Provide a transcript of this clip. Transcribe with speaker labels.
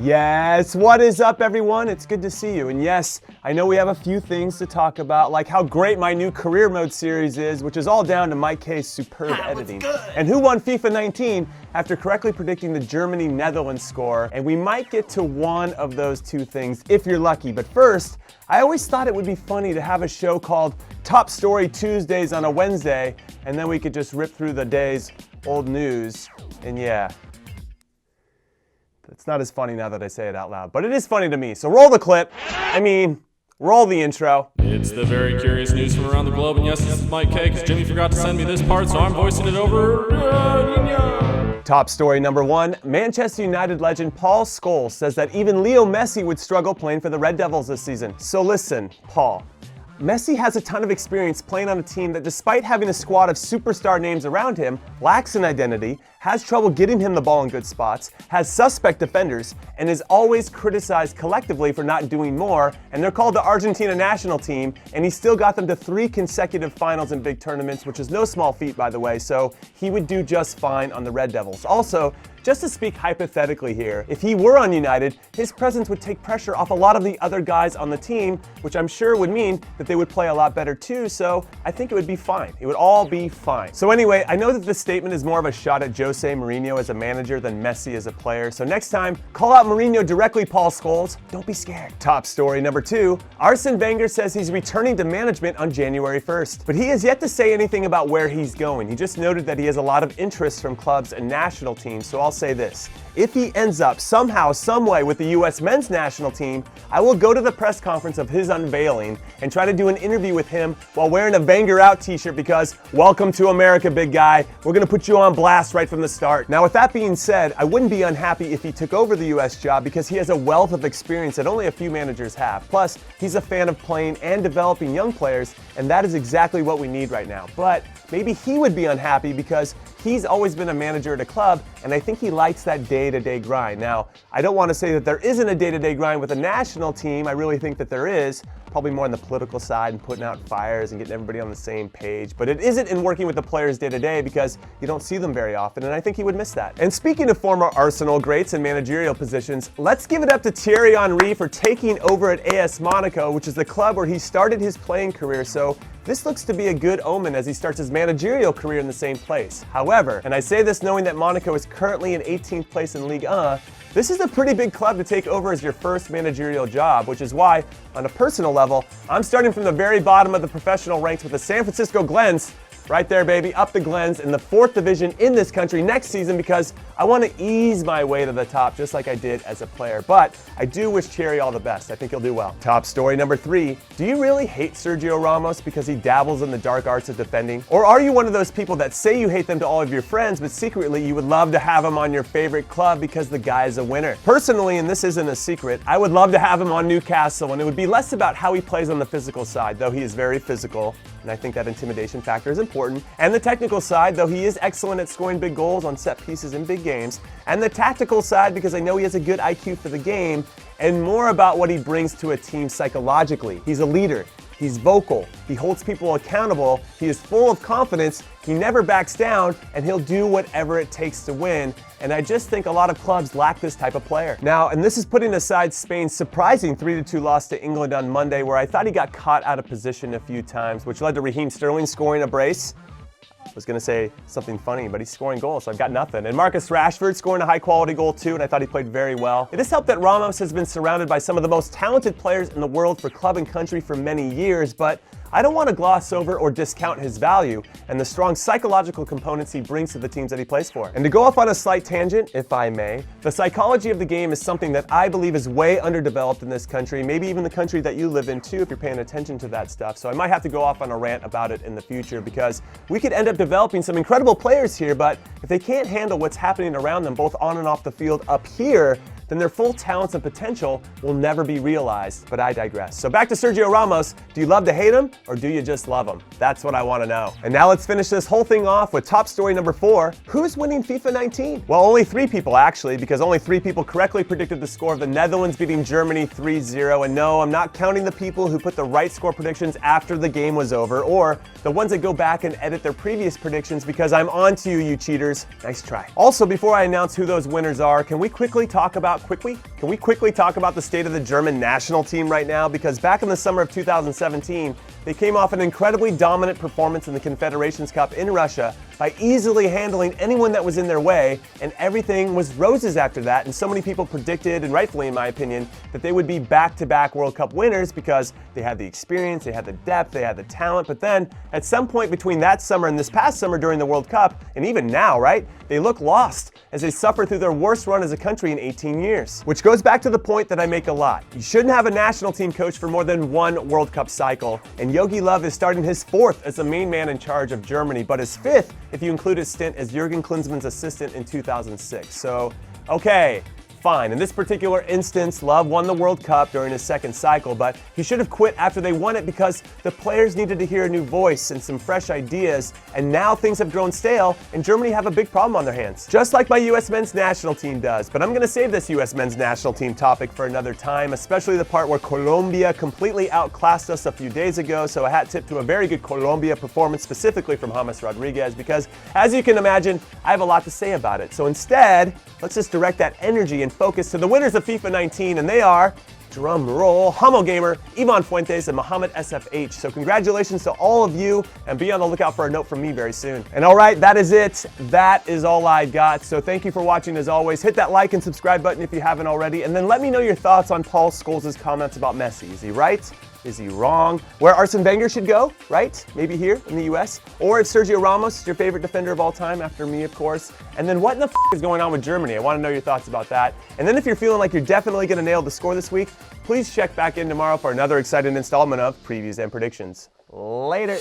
Speaker 1: Yes, what is up everyone? It's good to see you. And yes, I know we have a few things to talk about, like how great my new career mode series is, which is all down to Mike K's superb editing. And who won FIFA 19 after correctly predicting the Germany-Netherlands score. And we might get to one of those two things if you're lucky. But first, I always thought it would be funny to have a show called Top Story Tuesdays on a Wednesday, and then we could just rip through the day's old news. And yeah, it's not as funny now that I say it out loud, but it is funny to me. So roll the clip. Roll the intro.
Speaker 2: It's the very curious news from around the globe, and yes, this is Mike K, because Jimmy forgot to send me this part, so I'm voicing it over.
Speaker 1: Top story number one, Manchester United legend Paul Scholes says that even Leo Messi would struggle playing for the Red Devils this season. So listen, Paul. Messi has a ton of experience playing on a team that, despite having a squad of superstar names around him, lacks an identity, has trouble getting him the ball in good spots, has suspect defenders, and is always criticized collectively for not doing more, and they're called the Argentina national team, and he still got them to 3 consecutive finals in big tournaments, which is no small feat, by the way, so he would do just fine on the Red Devils. Also, just to speak hypothetically here, if he were on United, his presence would take pressure off a lot of the other guys on the team, which I'm sure would mean that they would play a lot better too, so I think it would be fine. It would all be fine. So anyway, I know that this statement is more of a shot at Jose Mourinho as a manager than Messi as a player, so next time, call out Mourinho directly, Paul Scholes. Don't be scared. Top story number 2, Arsene Wenger says he's returning to management on January 1st, but he has yet to say anything about where he's going. He just noted that he has a lot of interest from clubs and national teams, so I'll say this. If he ends up somehow, some way with the US men's national team, I will go to the press conference of his unveiling and try to do an interview with him while wearing a Wenger out t-shirt because welcome to America, big guy. We're gonna put you on blast right from the start. Now, with that being said, I wouldn't be unhappy if he took over the US job because he has a wealth of experience that only a few managers have. Plus, he's a fan of playing and developing young players, and that is exactly what we need right now. But maybe he would be unhappy because he's always been a manager at a club, and I think he likes that day-to-day grind. Now, I don't want to say that there isn't a day-to-day grind with a national team. I really think that there is, probably more on the political side and putting out fires and getting everybody on the same page. But it isn't in working with the players day-to-day because you don't see them very often, and I think he would miss that. And speaking of former Arsenal greats in managerial positions, let's give it up to Thierry Henry for taking over at AS Monaco, which is the club where he started his playing career. So this looks to be a good omen as he starts his managerial career in the same place. However, and I say this knowing that Monaco is currently in 18th place in Ligue 1, this is a pretty big club to take over as your first managerial job, which is why, on a personal level, I'm starting from the very bottom of the professional ranks with the San Francisco Glens. Right there, baby, up the Glens in the 4th division in this country next season because I want to ease my way to the top just like I did as a player. But I do wish Thierry all the best. I think he'll do well. Top story number 3. Do you really hate Sergio Ramos because he dabbles in the dark arts of defending? Or are you one of those people that say you hate them to all of your friends, but secretly you would love to have him on your favorite club because the guy is a winner? Personally, and this isn't a secret, I would love to have him on Newcastle, and it would be less about how he plays on the physical side, though he is very physical, and I think that intimidation factor is important, and the technical side, though he is excellent at scoring big goals on set pieces in big games, and the tactical side because I know he has a good IQ for the game, and more about what he brings to a team psychologically. He's a leader. He's vocal, he holds people accountable, he is full of confidence, he never backs down, and he'll do whatever it takes to win. And I just think a lot of clubs lack this type of player. Now, and this is putting aside Spain's surprising 3-2 loss to England on Monday, where I thought he got caught out of position a few times, which led to Raheem Sterling scoring a brace. I was going to say something funny, but he's scoring goals, so I've got nothing. And Marcus Rashford scoring a high-quality goal too, and I thought he played very well. It has helped that Ramos has been surrounded by some of the most talented players in the world for club and country for many years, but I don't want to gloss over or discount his value and the strong psychological components he brings to the teams that he plays for. And to go off on a slight tangent, if I may, the psychology of the game is something that I believe is way underdeveloped in this country, maybe even the country that you live in too, if you're paying attention to that stuff. So I might have to go off on a rant about it in the future because we could end up developing some incredible players here, but if they can't handle what's happening around them, both on and off the field up here, then their full talents and potential will never be realized. But I digress. So back to Sergio Ramos. Do you love to hate him or do you just love him? That's what I want to know. And now let's finish this whole thing off with top story number 4. Who's winning FIFA 19? Well, only 3 people actually, because only 3 people correctly predicted the score of the Netherlands beating Germany 3-0. And no, I'm not counting the people who put the right score predictions after the game was over, or the ones that go back and edit their previous predictions, because I'm on to you, you cheaters. Nice try. Also, before I announce who those winners are, can we quickly talk about about quickly? Can we quickly talk about the state of the German national team right now? Because back in the summer of 2017, they came off an incredibly dominant performance in the Confederations Cup in Russia by easily handling anyone that was in their way, and everything was roses after that. And so many people predicted, and rightfully in my opinion, that they would be back-to-back World Cup winners because they had the experience, they had the depth, they had the talent. But then at some point between that summer and this past summer during the World Cup, and even now, right, they look lost as they suffer through their worst run as a country in 18 years. Which goes back to the point that I make a lot. You shouldn't have a national team coach for more than one World Cup cycle, and Jogi Löw is starting his 4th as the main man in charge of Germany, but his 5th if you include his stint as Jurgen Klinsmann's assistant in 2006. So, okay. Fine. In this particular instance, Löw won the World Cup during his 2nd cycle, but he should have quit after they won it because the players needed to hear a new voice and some fresh ideas, and now things have grown stale, and Germany have a big problem on their hands. Just like my U.S. men's national team does, but I'm going to save this U.S. men's national team topic for another time, especially the part where Colombia completely outclassed us a few days ago, so a hat tip to a very good Colombia performance, specifically from James Rodriguez, because as you can imagine, I have a lot to say about it. So instead, let's just direct that energy and focus to the winners of FIFA 19, and they are, drum roll, Hummel Gamer, Ivan Fuentes, and Mohammed SFH. So congratulations to all of you, and be on the lookout for a note from me very soon. And all right, that is it. That is all I got. So thank you for watching as always. Hit that like and subscribe button if you haven't already, and then let me know your thoughts on Paul Scholes' comments about Messi. Is he right? Is he wrong? Where Arsene Wenger should go, right? Maybe here in the US? Or if Sergio Ramos is your favorite defender of all time, after me, of course. And then what in the is going on with Germany? I want to know your thoughts about that. And then if you're feeling like you're definitely going to nail the score this week, please check back in tomorrow for another exciting installment of Previews and Predictions. Later.